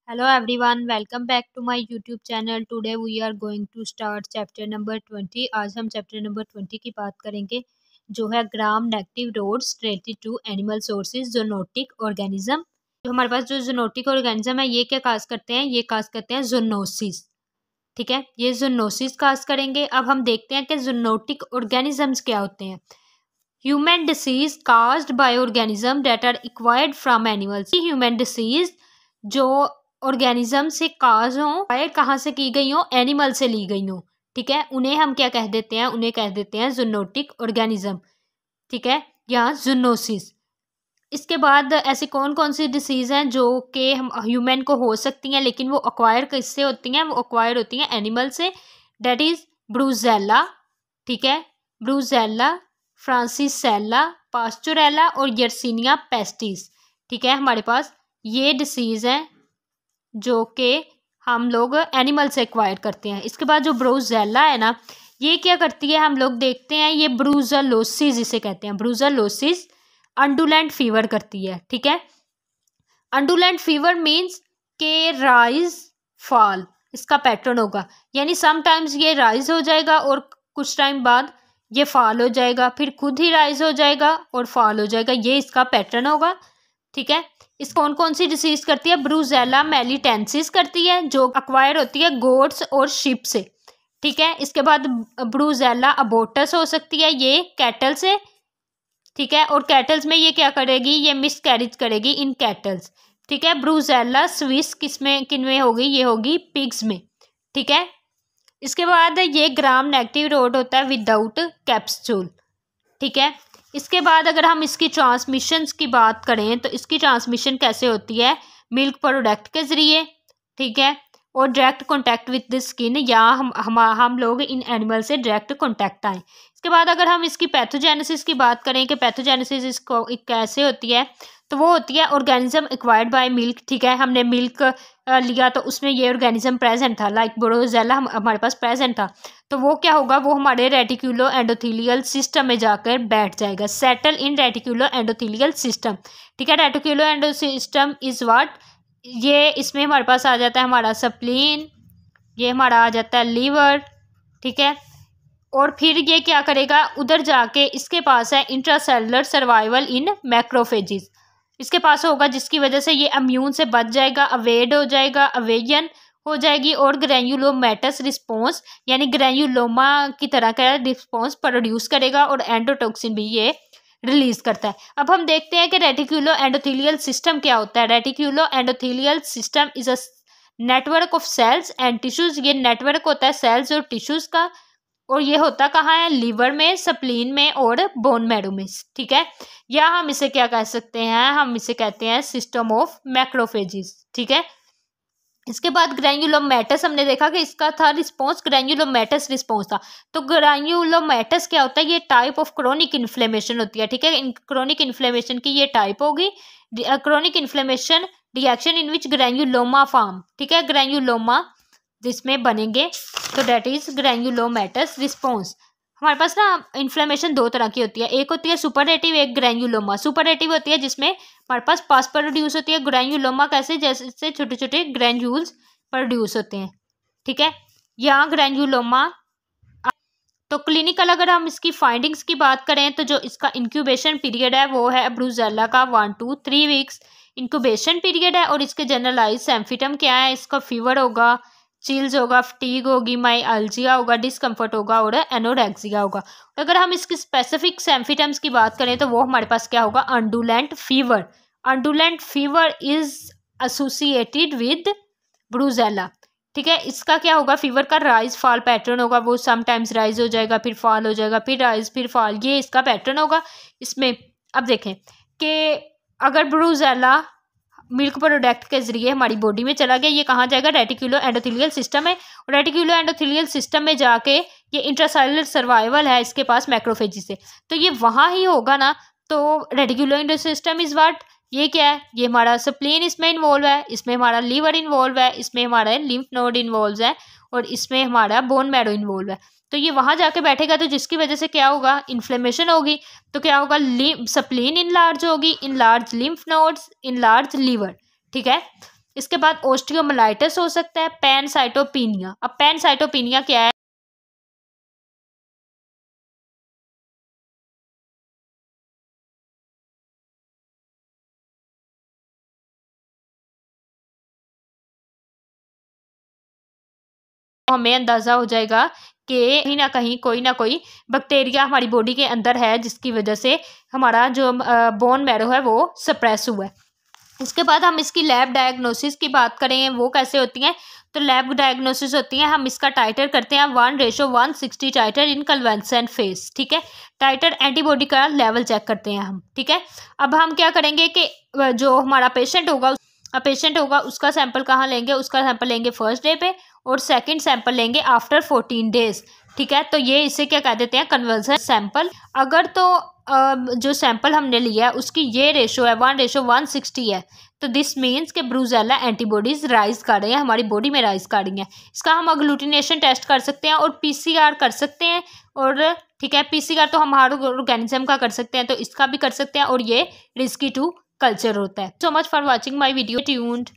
Hello everyone, welcome back to my YouTube channel. Today we are going to start chapter number 20. आज हम chapter number 20 की बात करेंगे जो है gram negative rods related to animal sources zoonotic organism. जो हमारे पास जो जूनोटिक ऑर्गेनिज्म है ये क्या काज करते हैं, ये काज करते हैं जूनोसिस। ठीक है, ये जूनोसिस काज करेंगे। अब हम देखते हैं कि जूनोटिक ऑर्गेनिजम्स क्या होते हैं। Human disease caused by organism that are acquired from animals. Human disease जो ऑर्गेनिज्म से काज हो, कहाँ से की गई हो, एनिमल से ली गई हो। ठीक है, उन्हें हम क्या कह देते हैं, उन्हें कह देते हैं जूनोटिक ऑर्गेनिज्म। ठीक है, या जूनोसिस। इसके बाद ऐसी कौन कौन सी डिसीज हैं जो कि हम ह्यूमन को हो सकती हैं, लेकिन वो अक्वायर किससे होती हैं, वो अक्वायर होती हैं एनिमल से। That is Brucella. ठीक है, ब्रूजेला, फ्रांसिसेला, पास्चुरेला और यर्सीनिया पेस्टिस। ठीक है, हमारे पास ये डिसीज हैं जो कि हम लोग एनिमल से एक्वायर करते हैं। इसके बाद जो ब्रूजेला है ना, ये क्या करती है, हम लोग देखते हैं, ये ब्रूजेलोसिस इसे कहते हैं। ब्रूजेलोसिस अंडुलेंट फीवर करती है। ठीक है, अंडुलेंट फीवर मीन्स के राइज फॉल इसका पैटर्न होगा, यानी समटाइम्स ये राइज हो जाएगा और कुछ टाइम बाद ये फॉल हो जाएगा, फिर खुद ही राइज हो जाएगा और फॉल हो जाएगा, ये इसका पैटर्न होगा। ठीक है, इस कौन कौन सी डिसीज करती है, ब्रूजेला मेलिटेंसिस करती है जो अक्वायर होती है गोट्स और शिप से। ठीक है, इसके बाद ब्रूजेला अबोटस हो सकती है, ये कैटल से। ठीक है, और कैटल्स में ये क्या करेगी, ये मिस कैरिज करेगी इन कैटल्स। ठीक है, ब्रूजेला स्विस किन में होगी, ये होगी पिग्स में। ठीक है, इसके बाद ये ग्राम नेगेटिव रोड होता है विदाउट कैप्सूल। ठीक है, इसके बाद अगर हम इसकी ट्रांसमिशंस की बात करें तो इसकी ट्रांसमिशन कैसे होती है, मिल्क प्रोडक्ट के ज़रिए। ठीक है, और direct contact with the skin, या हम लोग इन एनिमल से डायरेक्ट कांटेक्ट आए। इसके बाद अगर हम इसकी पैथोजेनेसिस की बात करें कि पैथोजेनेसिस इसको कैसे होती है, तो वो होती है ऑर्गेनिज्म एक्वायर्ड बाय मिल्क। ठीक है, हमने मिल्क लिया तो उसमें ये ऑर्गेनिज्म प्रेजेंट था, लाइक ब्रोजेला हमारे पास प्रेजेंट था, तो वो क्या होगा, वो हमारे रेटिकुलो एंडोथीलियल सिस्टम में जाकर बैठ जाएगा, settle in reticulo endothelial system. ठीक है, reticulo endo system is what, ये इसमें हमारे पास आ जाता है हमारा स्प्लीन, ये हमारा आ जाता है लीवर। ठीक है, और फिर ये क्या करेगा, उधर जाके इसके पास है इंट्रासेलुलर सर्वाइवल इन मैक्रोफेजिस, इसके पास होगा, जिसकी वजह से ये इम्यून से बच जाएगा, अवेड हो जाएगा, अवेयन हो जाएगी, और ग्रैन्युलोमेटस रिस्पॉन्स यानी ग्रैन्युलोमा की तरह का रिस्पॉन्स प्रोड्यूस करेगा, और एंडोटॉक्सिन भी ये रिलीज करता है। अब हम देखते हैं कि रेटिकुलो एंडोथीलियल सिस्टम क्या होता है। Reticulo endothelial system is a network of cells and tissues, ये नेटवर्क होता है सेल्स और टिश्यूज का, और ये होता कहाँ है, लीवर में, स्प्लीन में और बोन मैरो में। ठीक है, या हम इसे क्या कह सकते हैं, हम इसे कहते हैं सिस्टम ऑफ मैक्रोफेजिस। ठीक है, इसके बाद ग्रैन्युलोमेटस हमने देखा कि इसका था रिस्पॉन्स, ग्रैन्युलोमेटस रिस्पॉन्स था। तो ग्रैन्युलोमेटस क्या होता है, ये टाइप ऑफ क्रोनिक इन्फ्लेमेशन होती है। ठीक है, क्रोनिक इन्फ्लेमेशन की ये टाइप होगी, chronic inflammation reaction in which granuloma form. ठीक है, ग्रैन्युलोमा जिसमें बनेंगे, तो डेट इज ग्रैन्युलोमेटस रिस्पॉन्स। हमारे पास ना इन्फ्लेमेशन दो तरह की होती है, एक होती है सुपरएटिव, एक ग्रैन्युलोमा। सुपरएटिव होती है जिसमें हमारे पास पास प्रोड्यूस होती है, ग्रैन्युलोमा कैसे, जैसे छोटे छोटे ग्रैन्यूल्स प्रोड्यूस होते हैं। ठीक है, यहाँ ग्रैन्युलोमा। तो क्लिनिकल अगर हम इसकी फाइंडिंग्स की बात करें तो जो इसका इंक्यूबेशन पीरियड है वो है ब्रूजेला का 1 to 3 वीक्स इंक्यूबेशन पीरियड है, और इसके जनरलाइज सिम्पटम क्या है, इसका फीवर होगा, चिल्स होगा, फटीग होगी, माइअल्जिया होगा, डिस्कम्फर्ट होगा और एनोरेक्सिया होगा। अगर हम इसकी स्पेसिफिक सिम्पटम्स की बात करें तो वो हमारे पास क्या होगा, undulant fever. Undulant fever is associated with Brucella. ठीक है, इसका क्या होगा, फीवर का राइज फॉल पैटर्न होगा, वो समटाइम्स राइज हो जाएगा, फिर फॉल हो जाएगा, फिर राइज, फिर फॉल, ये इसका पैटर्न होगा इसमें। अब देखें कि अगर ब्रूजेला मिल्क प्रोडक्ट के जरिए हमारी बॉडी में चला गया, ये कहाँ जाएगा, रेटिकुलो एंडोथीलियल सिस्टम है, और रेटिकुलो एंडोथीलियल सिस्टम में जाके ये इंट्रासेलुलर सर्वाइवल है इसके पास मैक्रोफेजी से, तो ये वहाँ ही होगा ना। तो reticulo endo system is what, ये क्या है, ये हमारा स्प्लीन इसमें इन्वॉल्व है, इसमें हमारा लीवर इन्वॉल्व है, इसमें हमारा लिम्फ नोड इन्वॉल्व है, और इसमें हमारा बोन मैरो इन्वॉल्व है। तो ये वहाँ जाके बैठेगा, तो जिसकी वजह से क्या होगा, इन्फ्लेमेशन होगी, तो क्या होगा, स्प्लीन इनलार्ज होगी, enlarge lymph nodes, enlarge liver. ठीक है, इसके बाद ओस्टियोमाइलाइटिस हो सकता है, पैनसाइटोपिनिया। अब पैनसाइटोपिनिया क्या है? हमें अंदाजा हो जाएगा कि कहीं ना कहीं कोई ना कोई बैक्टीरिया हमारी बॉडी के अंदर है, जिसकी वजह से हमारा जो बोन मैरो है वो सप्रेस हुआ है। इसके बाद हम इसकी लैब डायग्नोसिस की बात करें, वो कैसे होती हैं? तो लैब डायग्नोसिस होती है, हम इसका टाइटर करते हैं 1:160 टाइटर इन कन्वेंशन फेस। ठीक है, टाइटर एंटीबॉडी का लेवल चेक करते हैं हम। ठीक है, अब हम क्या करेंगे कि जो हमारा पेशेंट होगा उसका सैंपल कहाँ लेंगे? उसका सैंपल लेंगे फर्स्ट डे पे और सेकंड सैंपल लेंगे आफ्टर 14 डेज। ठीक है, तो ये इसे क्या कह देते हैं? Conversion sample. अगर तो जो सैंपल हमने लिया है उसकी ये रेशो है 1:160 है, तो दिस मीन्स के ब्रूजेला एंटीबॉडीज राइज कर रहे हैं, हमारी बॉडी में राइज कर रही हैं। इसका हम अग्लूटिनेशन टेस्ट कर सकते हैं और पीसीआर कर सकते हैं। और ठीक है, पीसीआर तो हम हर ऑर्गेनिज्म का कर सकते हैं, तो इसका भी कर सकते हैं और ये रिस्की टू कल्चर होता है। So much for watching my video tuned.